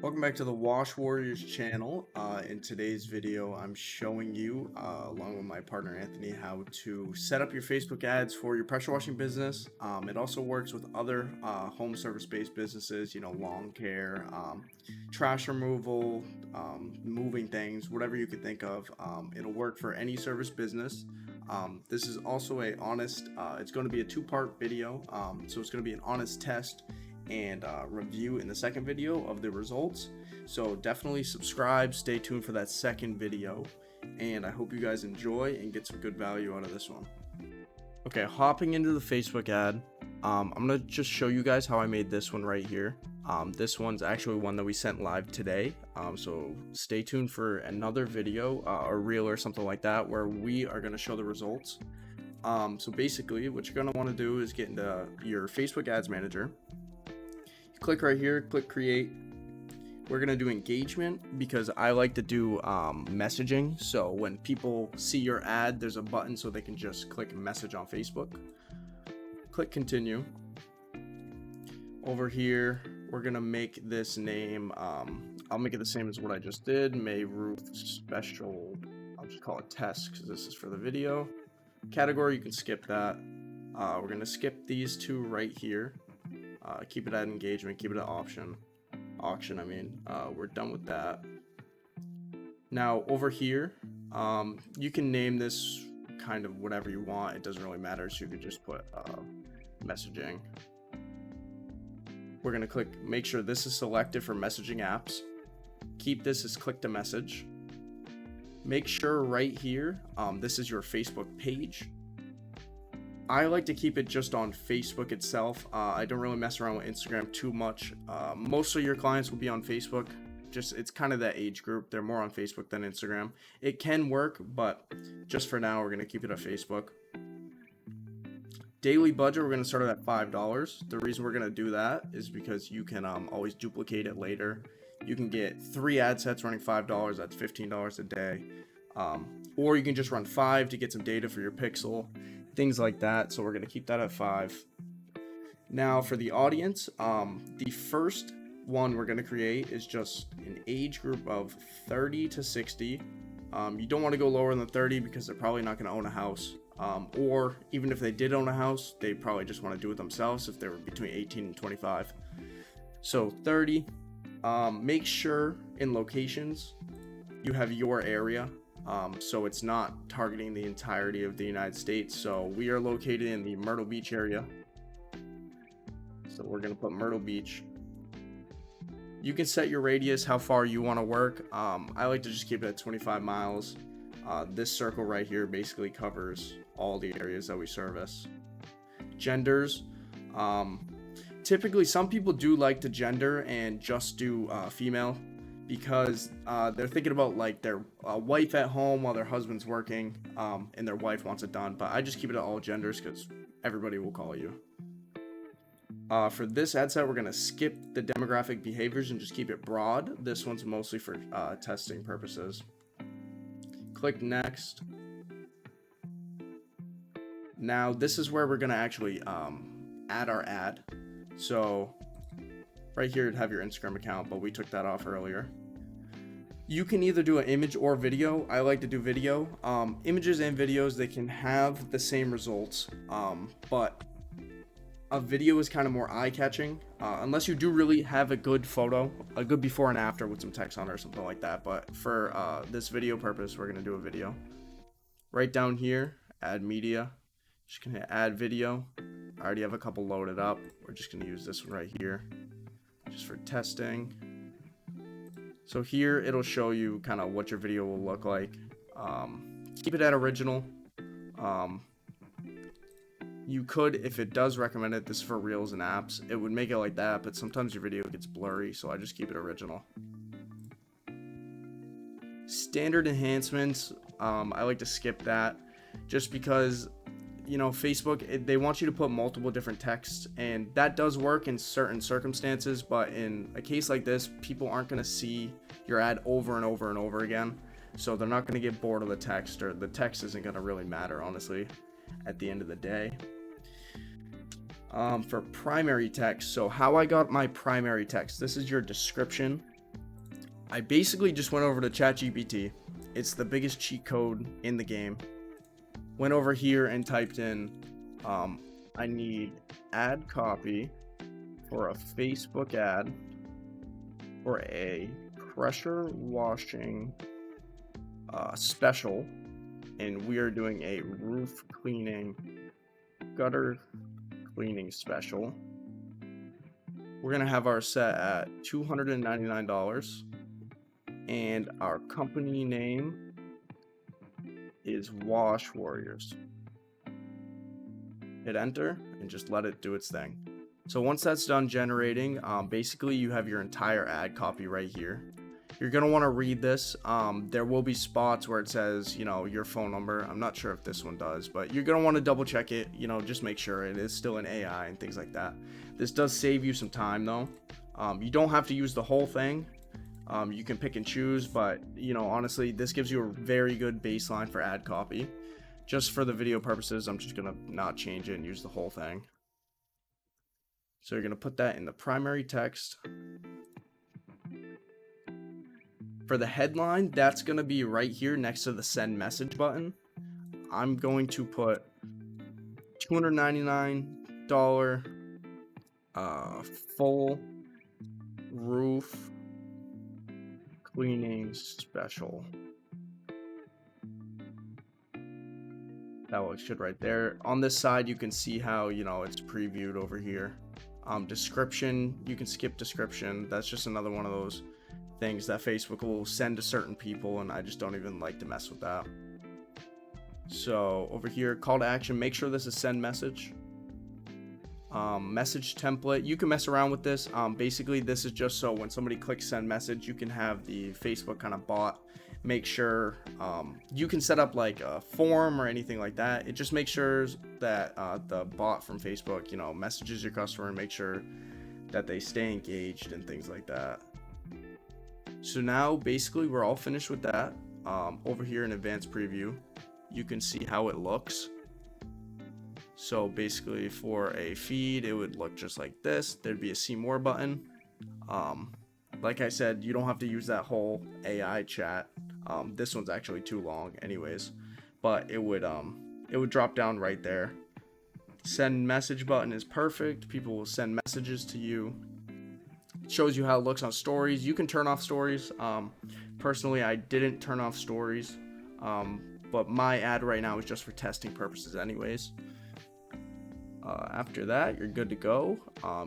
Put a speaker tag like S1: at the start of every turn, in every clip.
S1: Welcome back to the Wash Warriors channel. In today's video, I'm showing you, along with my partner Anthony, how to set up your Facebook ads for your pressure washing business. It also works with other home service-based businesses, lawn care, trash removal, moving things, whatever you could think of. It'll work for any service business. This is also it's going to be a two-part video, so it's going to be an honest test and review in the second video of the results. So definitely subscribe, stay tuned for that second video, and I hope you guys enjoy and get some good value out of this one. Okay, hopping into the Facebook ad, I'm gonna just show you guys how I made this one right here. This one's actually one that we sent live today, so stay tuned for another video or reel or something like that where we are going to show the results. So basically what you're going to want to do is get into your Facebook ads manager. Click right here, click create. We're gonna do engagement because I like to do messaging. So when people see your ad, there's a button so they can just click message on Facebook. Click continue. Over here, we're gonna make this name, I'll make it the same as what I just did. May Ruth Special, I'll just call it test because this is for the video. Category, you can skip that. We're gonna skip these two right here. Keep it at engagement, keep it at auction. We're done with that. Now over here, you can name this kind of whatever you want. It doesn't really matter, so you could just put messaging. We're gonna make sure this is selected for messaging apps. Keep this as click to message. Make sure right here, this is your Facebook page. I like to keep it just on Facebook itself. I don't really mess around with Instagram too much. Most of your clients will be on Facebook. It's kind of that age group. They're more on Facebook than Instagram. It can work, but just for now, we're going to keep it at Facebook. Daily budget, we're going to start at $5. The reason we're going to do that is because you can always duplicate it later. You can get 3 ad sets running $5. That's $15 a day. Or you can just run 5 to get some data for your pixel. Things like that. So we're going to keep that at 5. Now for the audience, the first one we're going to create is just an age group of 30 to 60. You don't want to go lower than 30 because they're probably not going to own a house. Or even if they did own a house, they probably just want to do it themselves if they were between 18 and 25. So 30. Make sure in locations you have your area. So it's not targeting the entirety of the United States. So we are located in the Myrtle Beach area. So we're going to put Myrtle Beach. You can set your radius, how far you want to work. I like to just keep it at 25 miles. This circle right here basically covers all the areas that we service. Genders. Typically, some people do like to gender and just do female, because they're thinking about like their wife at home while their husband's working, and their wife wants it done. But I just keep it at all genders because everybody will call you. For this ad set, we're going to skip the demographic behaviors and just keep it broad. This one's mostly for testing purposes. Click next. Now this is where we're going to actually add our ad. So right here it'd have your Instagram account, but we took that off earlier. You can either do an image or video. I like to do video. Images and videos, they can have the same results, but a video is kind of more eye-catching, unless you do really have a good photo, a good before and after with some text on it or something like that. But for this video purpose, we're gonna do a video. Right down here, add media. Just gonna add video. I already have a couple loaded up. We're just gonna use this one right here, just for testing. So here it'll show you kind of what your video will look like. Keep it at original. You could, if it does recommend it, this is for Reels and apps, it would make it like that, but sometimes your video gets blurry, so I just keep it original. Standard enhancements, I like to skip that just because, Facebook, they want you to put multiple different texts, and that does work in certain circumstances, but in a case like this, people aren't going to see your ad over and over and over again, so they're not going to get bored of the text, or the text isn't going to really matter, honestly, at the end of the day. For primary text, so how I got my primary text, this is your description. I basically just went over to ChatGPT. It's the biggest cheat code in the game. Went over here and typed in, I need ad copy for a Facebook ad for a pressure washing special, and we are doing a roof cleaning, gutter cleaning special. We're gonna have our set at $299, and our company name is Wash Warriors. Hit enter and just let it do its thing. So once that's done generating, basically you have your entire ad copy right here. You're gonna want to read this. There will be spots where it says, your phone number. I'm not sure if this one does, but you're gonna want to double check it. Just make sure it is still an AI and things like that. This does save you some time though. You don't have to use the whole thing. You can pick and choose, but honestly, this gives you a very good baseline for ad copy. Just for the video purposes, I'm just gonna not change it and use the whole thing. So you're gonna put that in the primary text. For the headline, that's gonna be right here next to the send message button. I'm going to put $299 full roof cleaning special. That looks good right there. On this side, you can see how it's previewed over here. Description, you can skip description. That's just another one of those things that Facebook will send to certain people, and I just don't even like to mess with that. So over here, call to action, make sure this is send message. Message template, you can mess around with this. Basically this is just so when somebody clicks send message, you can have the Facebook kind of bot make sure you can set up like a form or anything like that. It just makes sure that the bot from Facebook messages your customer and make sure that they stay engaged and things like that. So now basically we're all finished with that. Over here in advanced preview, you can see how it looks. So basically for a feed, it would look just like this. There'd be a see more button. Like I said, you don't have to use that whole AI chat. This one's actually too long anyways, but it would drop down right there. Send message button is perfect. People will send messages to you. It shows you how it looks on stories. You can turn off stories. Personally, I didn't turn off stories, but my ad right now is just for testing purposes anyways. After that, you're good to go.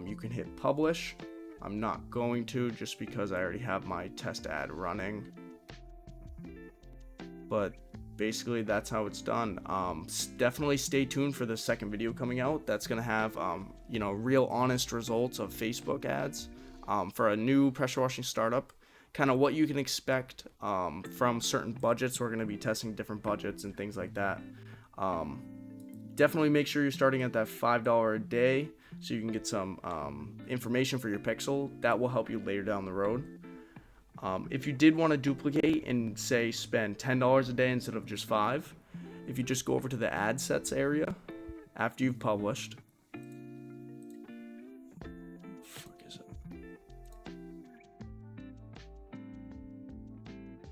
S1: You can hit publish. I'm not going to, just because I already have my test ad running. But basically that's how it's done. Definitely stay tuned for the second video coming out. That's gonna have real honest results of Facebook ads for a new pressure washing startup. Kind of what you can expect from certain budgets. We're gonna be testing different budgets and things like that. Definitely make sure you're starting at that $5 a day so you can get some information for your pixel. That will help you later down the road. If you did want to duplicate and say spend $10 a day instead of just $5, if you just go over to the ad sets area after you've published.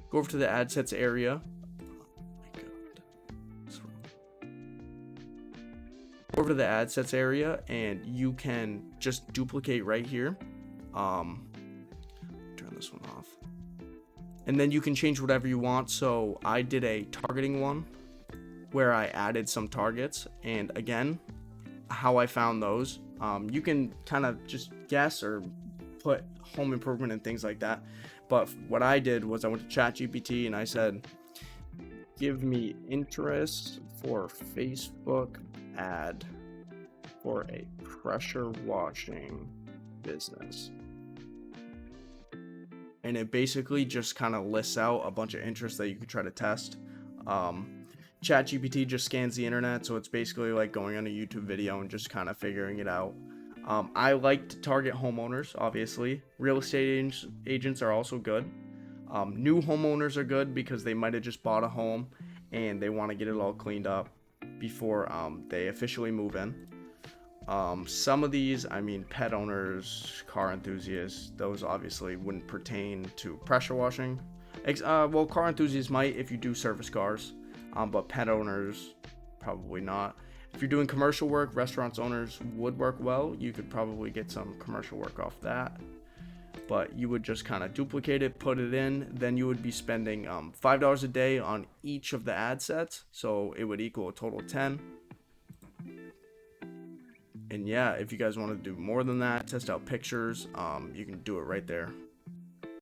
S1: Go over to the ad sets area. Over to the ad sets area, and you can just duplicate right here. Turn this one off, and then you can change whatever you want. So I did a targeting one where I added some targets, and again, how I found those, you can kind of just guess or put home improvement and things like that. But what I did was I went to ChatGPT and I said, give me interest for Facebook ad for a pressure washing business, and it basically just kind of lists out a bunch of interests that you could try to test. ChatGPT just scans the internet, so it's basically like going on a YouTube video and just kind of figuring it out. I like to target homeowners, obviously. Real estate agents are also good. New homeowners are good because they might have just bought a home and they want to get it all cleaned up before they officially move in. Some of these, I mean, pet owners, car enthusiasts, those obviously wouldn't pertain to pressure washing. Well, car enthusiasts might if you do service cars, but pet owners, probably not. If you're doing commercial work, restaurants owners would work well. You could probably get some commercial work off that. But you would just kind of duplicate it, put it in, then you would be spending $5 a day on each of the ad sets, so it would equal a total of 10. And yeah, if you guys want to do more than that, test out pictures, you can do it right there.